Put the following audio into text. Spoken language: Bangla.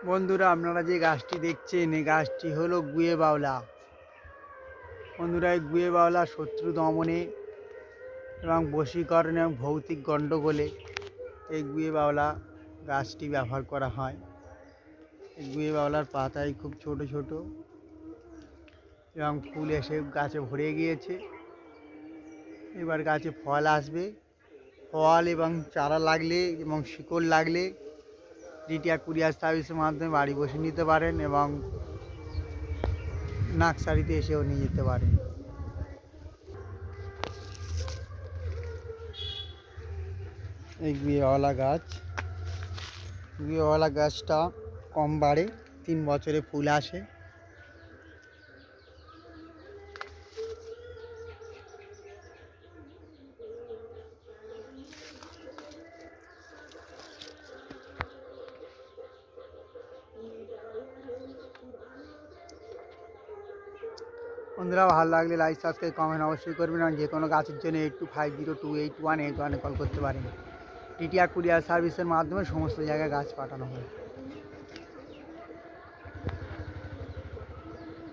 বন্ধুরা, আপনারা যে গাছটি দেখছেন এই গাছটি হলো গুয়ে বাওলা। বন্ধুরা, এই গুয়ে বাওলা শত্রু দমনে এবং বশীকরণ এবং ভৌতিক গণ্ডগোলে এই গুয়ে বাওলা গাছটি ব্যবহার করা হয়। এই গুয়ে বাওলার পাতায় খুব ছোট ছোট এবং ফুল এসে গাছে ভরে গিয়েছে। এবার গাছে ফল আসবে। ফল এবং চারা লাগলে এবং শিকড় লাগলে রিটিয়া কুরিয়ার সার্ভিসের মাধ্যমে বাড়ি বসে নিতে পারেন এবং নার্সারিতে এসেও নিয়ে যেতে পারেন। এই গুয়েওয়ালা গাছটা কম বাড়ে, 3 বছরে ফুল আসে। বন্ধুরা, ভালো লাগলে লাইক, সাবস্ক্রাইব, কমেন্ট অবশ্যই করবেন। আর যে কোনো গাছের জন্য 8250281881 কল করতে পারেন। টিটিআর কুরিয়ার সার্ভিসের মাধ্যমে সমস্ত জায়গায় গাছ পাঠানো হয়।